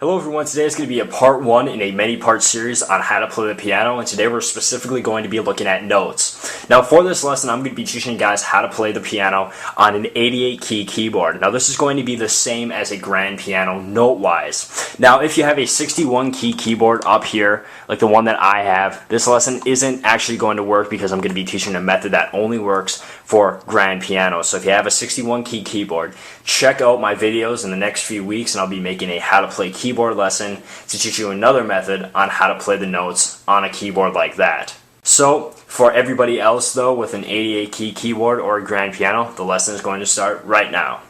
Hello everyone, today is going to be a part 1 in a many-part series on how to play the piano, and today we're specifically going to be looking at notes. Now for this lesson, I'm going to be teaching you guys how to play the piano on an 88-key keyboard. Now this is going to be the same as a grand piano note-wise. Now if you have a 61-key keyboard up here, like the one that I have, this lesson isn't actually going to work because I'm going to be teaching a method that only works for grand piano. So if you have a 61-key keyboard, check out my videos in the next few weeks and I'll be making a how to play keyboard lesson to teach you another method on how to play the notes on a keyboard like that. So for everybody else though with an 88-key keyboard or a grand piano, the lesson is going to start right now.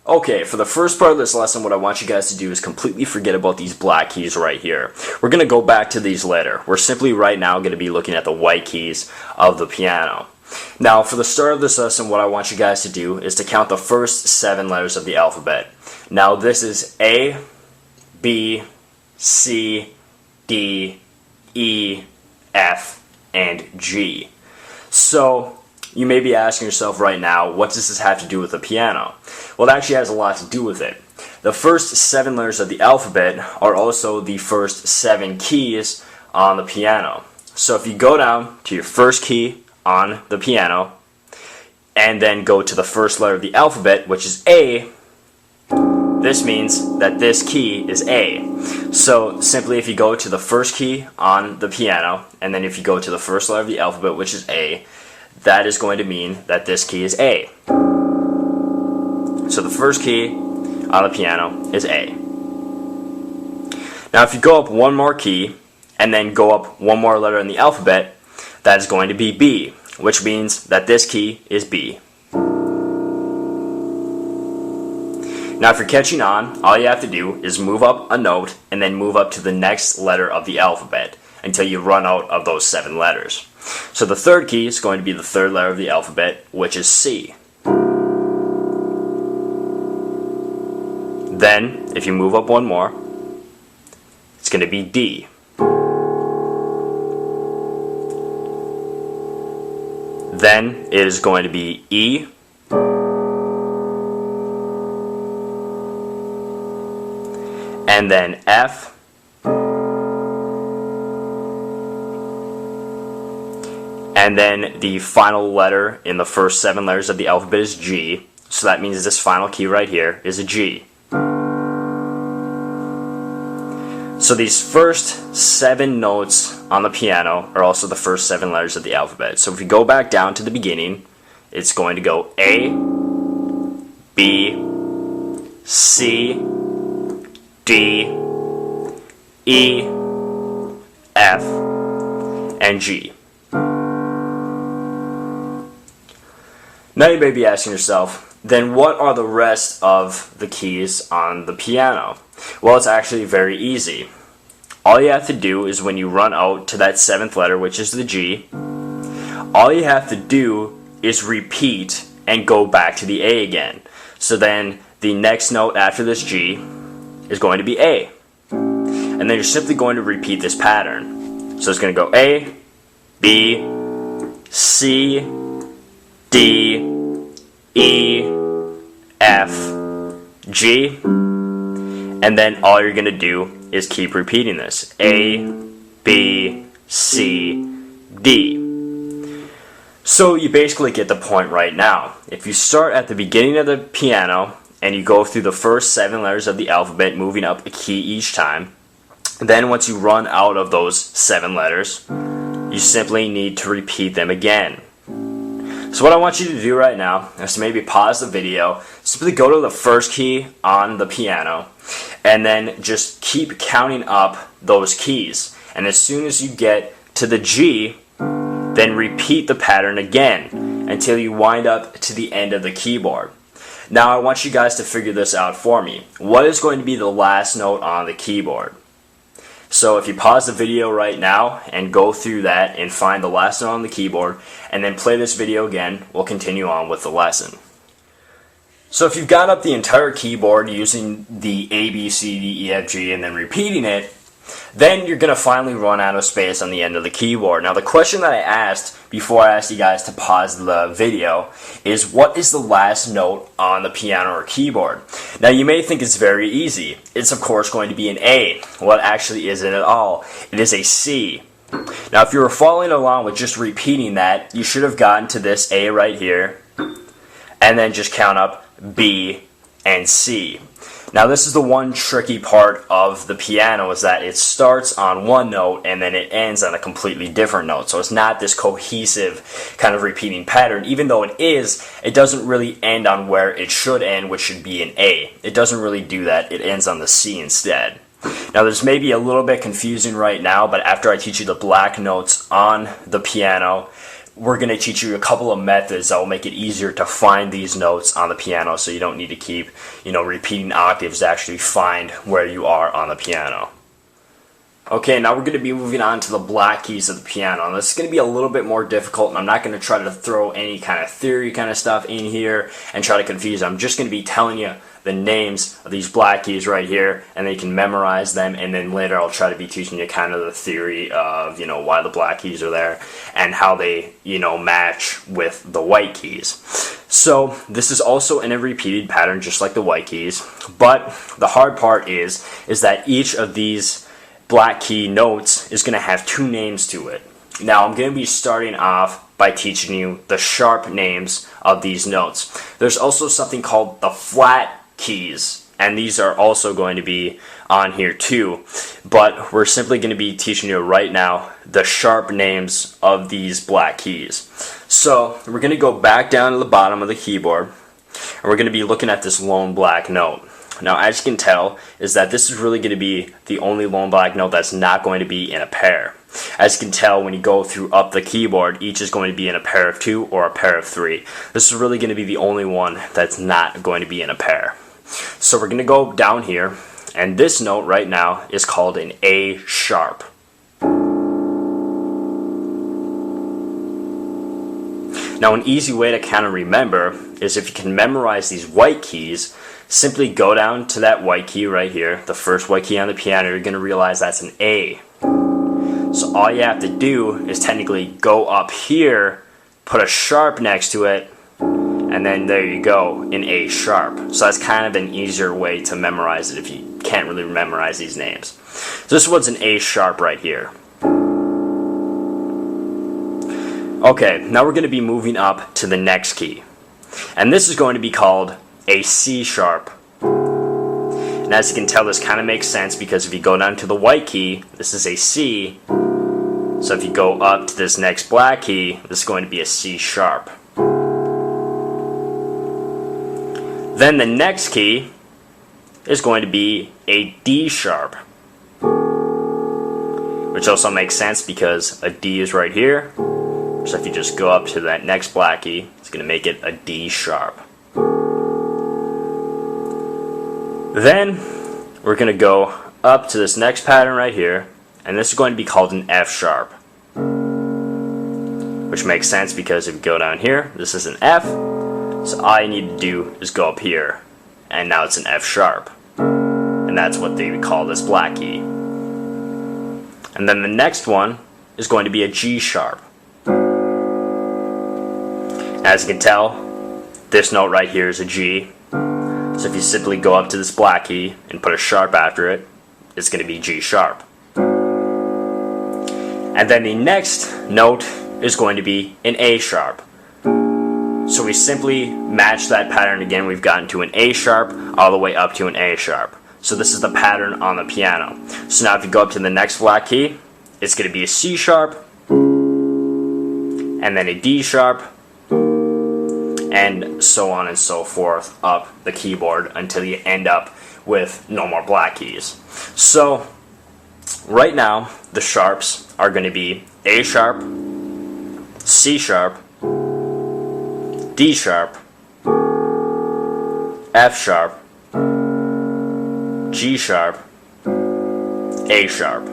Okay, for the first part of this lesson, what I want you guys to do is completely forget about these black keys right here. We're going to go back to these later. We're simply right now going to be looking at the white keys of the piano. Now, for the start of this lesson, what I want you guys to do is to count the first 7 letters of the alphabet. Now, this is A, B, C, D, E, F, and G. So, you may be asking yourself right now, what does this have to do with the piano? Well, it actually has a lot to do with it. The first 7 letters of the alphabet are also the first 7 keys on the piano. So if you go down to your first key on the piano, and then go to the first letter of the alphabet, which is A, this means that this key is A. So simply if you go to the first key on the piano, and then if you go to the first letter of the alphabet, which is A, that is going to mean that this key is A. So the first key on the piano is A. Now if you go up one more key, and then go up one more letter in the alphabet, that is going to be B, which means that this key is B. Now if you're catching on, all you have to do is move up a note and then move up to the next letter of the alphabet until you run out of those 7 letters. So the third key is going to be the third letter of the alphabet, which is C. Then, if you move up one more, it's going to be D. Then it is going to be E, and then F, and then the final letter in the first 7 letters of the alphabet is G, so that means this final key right here is a G. So these first 7 notes on the piano are also the first 7 letters of the alphabet. So if we go back down to the beginning, it's going to go A, B, C, D, E, F, and G. Now you may be asking yourself, then what are the rest of the keys on the piano? Well, it's actually very easy. All you have to do is when you run out to that 7th letter, which is the G, all you have to do is repeat and go back to the A again. So then the next note after this G is going to be A. And then you're simply going to repeat this pattern. So it's going to go A, B, C, D, E, F, G, and then all you're going to do is keep repeating this. A, B, C, D. So you basically get the point right now. If you start at the beginning of the piano and you go through the first 7 letters of the alphabet, moving up a key each time, then once you run out of those 7 letters, you simply need to repeat them again. So what I want you to do right now is to maybe pause the video, simply go to the first key on the piano, and then just keep counting up those keys. And as soon as you get to the G, then repeat the pattern again until you wind up to the end of the keyboard. Now I want you guys to figure this out for me. What is going to be the last note on the keyboard? So if you pause the video right now and go through that and find the last note on the keyboard and then play this video again, we'll continue on with the lesson. So if you've got up the entire keyboard using the A, B, C, D, E, F, G and then repeating it, Then you're going to finally run out of space on the end of the keyboard. Now the question that I asked before I asked you guys to pause the video is, what is the last note on the piano or keyboard? Now you may think it's very easy. It's of course going to be an A. Well, it actually isn't at all. It is a C. Now if you were following along with just repeating that, you should have gotten to this A right here and then just count up B and C. Now this is the one tricky part of the piano, is that it starts on one note and then it ends on a completely different note. So it's not this cohesive kind of repeating pattern. Even though it is, it doesn't really end on where it should end, which should be an A. It doesn't really do that. It ends on the C instead. Now this may be a little bit confusing right now, but after I teach you the black notes on the piano, we're going to teach you a couple of methods that will make it easier to find these notes on the piano, so you don't need to keep, repeating octaves to actually find where you are on the piano. Okay, now we're going to be moving on to the black keys of the piano. And this is going to be a little bit more difficult, and I'm not going to try to throw any kind of theory kind of stuff in here and try to confuse you. I'm just going to be telling you the names of these black keys right here, and then you can memorize them, and then later I'll try to be teaching you kind of the theory of, why the black keys are there and how they, match with the white keys. So this is also in a repeated pattern just like the white keys, but the hard part is that each of these black key notes is going to have two names to it. Now I'm going to be starting off by teaching you the sharp names of these notes. There's also something called the flat keys, and these are also going to be on here too, but we're simply going to be teaching you right now the sharp names of these black keys. So we're going to go back down to the bottom of the keyboard, and we're going to be looking at this lone black note. Now as you can tell, is that this is really going to be the only lone black note that's not going to be in a pair. As you can tell, when you go through up the keyboard, each is going to be in a pair of 2 or a pair of 3. This is really going to be the only one that's not going to be in a pair. So we're going to go down here, and this note right now is called an A sharp. Now an easy way to kind of remember is, if you can memorize these white keys, simply go down to that white key right here, the first white key on the piano. You're going to realize that's an A. So all you have to do is technically go up here, put a sharp next to it, and then there you go, an A sharp. So that's kind of an easier way to memorize it if you can't really memorize these names. So this one's an A sharp right here. Okay, now we're going to be moving up to the next key. And this is going to be called a C sharp. And as you can tell, this kind of makes sense, because if you go down to the white key, this is a C. So if you go up to this next black key, this is going to be a C sharp. Then the next key is going to be a D sharp, which also makes sense because a D is right here. So if you just go up to that next black key, it's going to make it a D sharp. Then we're going to go up to this next pattern right here, and this is going to be called an F sharp, which makes sense because if you go down here, this is an F, so all you need to do is go up here, and now it's an F sharp, and that's what they call this black key. And then the next one is going to be a G sharp. As you can tell, this note right here is a G. So if you simply go up to this black key and put a sharp after it, it's going to be G sharp. And then the next note is going to be an A sharp. So we simply match that pattern again. We've gotten to an A sharp all the way up to an A sharp. So this is the pattern on the piano. So now if you go up to the next black key, it's going to be a C sharp, and then a D sharp, and so on and so forth up the keyboard until you end up with no more black keys. So right now the sharps are going to be A sharp, C sharp, D sharp, F sharp, G sharp, A sharp.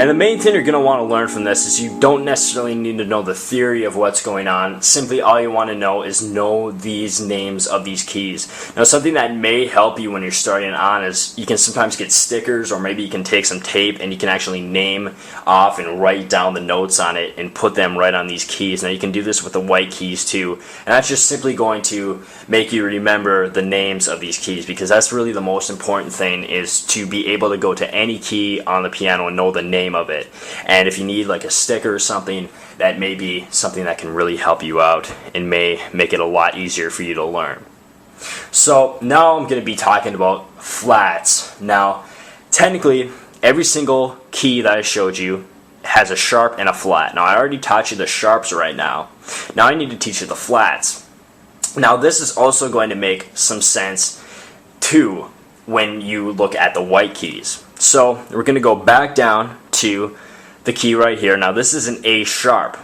And the main thing you're going to want to learn from this is you don't necessarily need to know the theory of what's going on. Simply all you want to know is know these names of these keys. Now something that may help you when you're starting on is you can sometimes get stickers, or maybe you can take some tape and you can actually name off and write down the notes on it and put them right on these keys. Now you can do this with the white keys too, and that's just simply going to make you remember the names of these keys, because that's really the most important thing, is to be able to go to any key on the piano and know the name of it. And if you need like a sticker or something, that may be something that can really help you out and may make it a lot easier for you to learn. So now I'm going to be talking about flats. Now technically every single key that I showed you has a sharp and a flat. Now I already taught you the sharps right now. Now I need to teach you the flats. Now this is also going to make some sense too when you look at the white keys. So we're going to go back down to the key right here. Now this is an A sharp,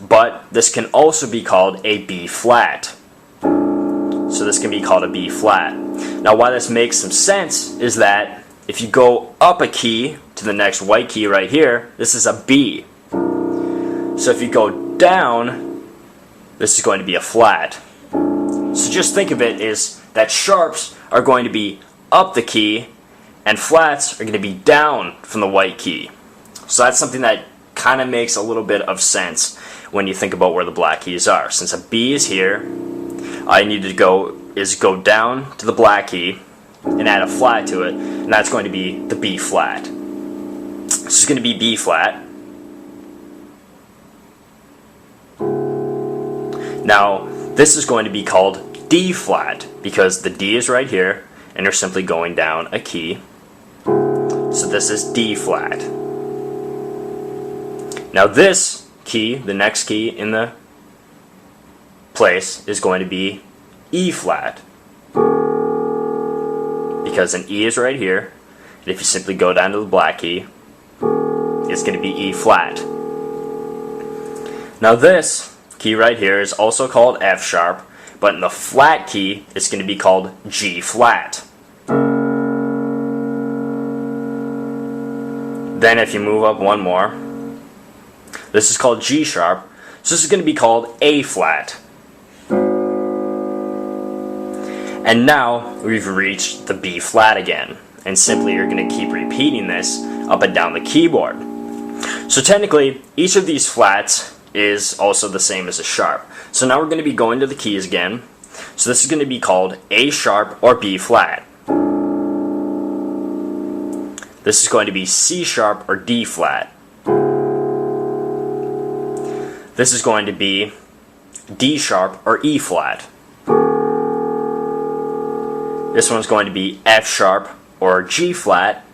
but this can also be called a B flat. So this can be called a B flat. Now why this makes some sense is that if you go up a key to the next white key right here, this is a B. So if you go down, this is going to be a flat. So just think of it as that sharps are going to be up the key and flats are going to be down from the white key. So that's something that kind of makes a little bit of sense when you think about where the black keys are. Since a B is here, all I need to go down to the black key and add a flat to it, and that's going to be the B flat. This is going to be B flat. Now this is going to be called D flat because the D is right here and you're simply going down a key. So this is D flat. Now this key, the next key in the place, is going to be E flat because an E is right here, and if you simply go down to the black key, it's going to be E flat. Now this key right here is also called F sharp, but in the flat key it's going to be called G flat. Then if you move up one more, this is called G sharp, so this is going to be called A flat. And now we've reached the B flat again, and simply you're going to keep repeating this up and down the keyboard. So technically each of these flats is also the same as a sharp. So now we're going to be going to the keys again. So this is going to be called A sharp or B flat. This is going to be C sharp or D flat. This is going to be D sharp or E flat. This one's going to be F sharp or G flat.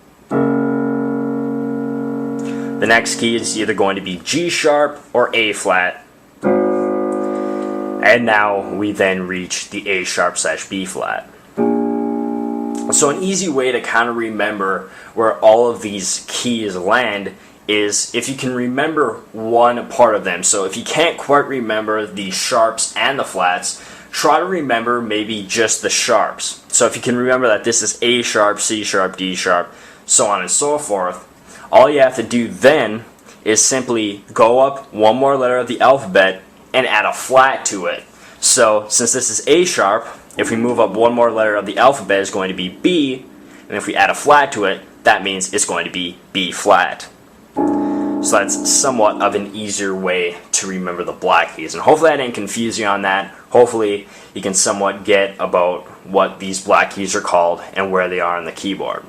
The next key is either going to be G sharp or A flat. And now we then reach the A sharp / B flat. So an easy way to kind of remember where all of these keys land is if you can remember one part of them. So if you can't quite remember the sharps and the flats, try to remember maybe just the sharps. So if you can remember that this is A sharp, C sharp, D sharp, so on and so forth, all you have to do then is simply go up one more letter of the alphabet and add a flat to it. So since this is A sharp, if we move up one more letter of the alphabet, it's going to be B, and if we add a flat to it, that means it's going to be B flat. So that's somewhat of an easier way to remember the black keys, and hopefully I didn't confuse you on that. Hopefully you can somewhat get about what these black keys are called and where they are on the keyboard.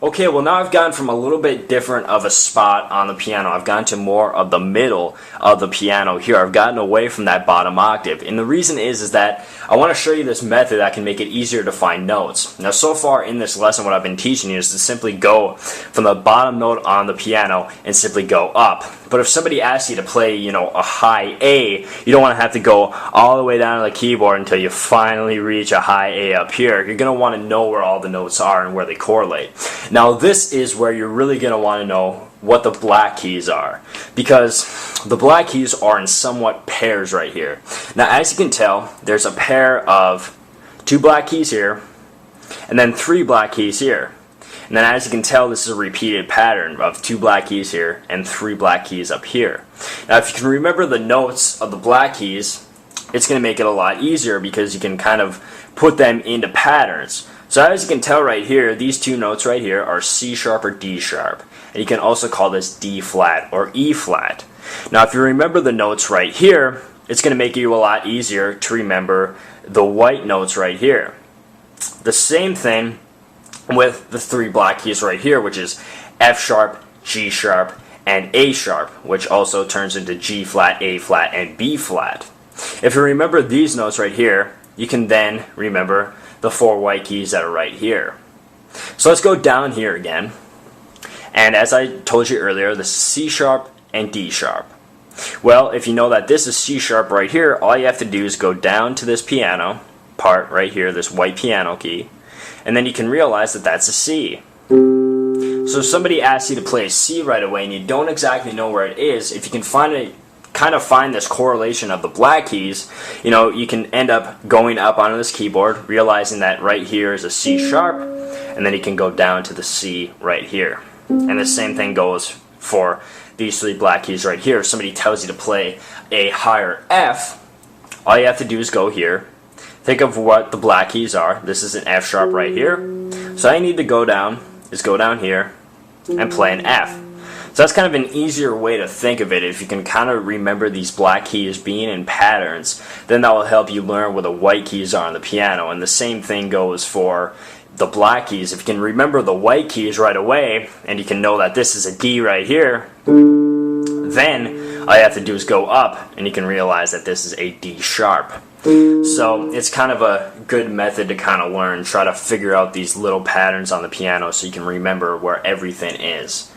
Okay, well now I've gone from a little bit different of a spot on the piano. I've gone to more of the middle of the piano here. I've gotten away from that bottom octave. And the reason is that I want to show you this method that can make it easier to find notes. Now so far in this lesson what I've been teaching you is to simply go from the bottom note on the piano and simply go up. But if somebody asks you to play, a high A, you don't want to have to go all the way down to the keyboard until you finally reach a high A up here. You're going to want to know where all the notes are and where they correlate. Now this is where you're really going to want to know what the black keys are, because the black keys are in somewhat pairs right here. Now as you can tell, there's a pair of 2 black keys here and then 3 black keys here. And then as you can tell, this is a repeated pattern of 2 black keys here and 3 black keys up here. Now if you can remember the notes of the black keys, it's going to make it a lot easier because you can kind of put them into patterns. So as you can tell right here, these 2 notes right here are C sharp or D sharp. And you can also call this D flat or E flat. Now if you remember the notes right here, it's going to make you a lot easier to remember the white notes right here. The same thing with the 3 black keys right here, which is F sharp, G sharp, and A sharp, which also turns into G flat, A flat, and B flat. If you remember these notes right here, you can then remember the 4 white keys that are right here. So let's go down here again. And as I told you earlier, this is C sharp and D sharp. Well, if you know that this is C sharp right here, all you have to do is go down to this piano part right here, this white piano key, and then you can realize that that's a C. So if somebody asks you to play a C right away and you don't exactly know where it is, if you can find this correlation of the black keys, you can end up going up onto this keyboard, realizing that right here is a C sharp, and then you can go down to the C right here. And the same thing goes for these 3 black keys right here. If somebody tells you to play a higher F, all you have to do is go here. Think of what the black keys are. This is an F sharp right here. So all you need to go down is go down here and play an F. So that's kind of an easier way to think of it. If you can kind of remember these black keys being in patterns, then that will help you learn where the white keys are on the piano. And the same thing goes for the black keys. If you can remember the white keys right away, and you can know that this is a D right here, then all you have to do is go up, and you can realize that this is a D sharp. So it's kind of a good method to kind of learn, try to figure out these little patterns on the piano so you can remember where everything is.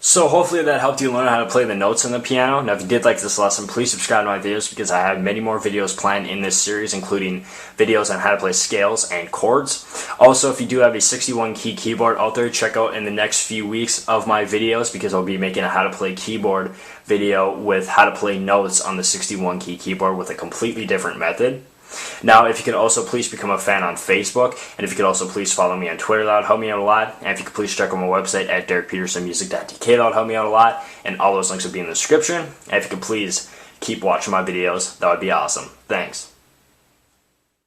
So hopefully that helped you learn how to play the notes on the piano. Now if you did like this lesson, please subscribe to my videos because I have many more videos planned in this series, including videos on how to play scales and chords. Also, if you do have a 61 key keyboard out there, check out in the next few weeks of my videos because I'll be making a how to play keyboard video with how to play notes on the 61 key keyboard with a completely different method. Now, if you could also please become a fan on Facebook, and if you could also please follow me on Twitter, that would help me out a lot. And if you could please check out my website at DerekPetersonMusic.dk, that would help me out a lot. And all those links will be in the description. And if you could please keep watching my videos, that would be awesome. Thanks.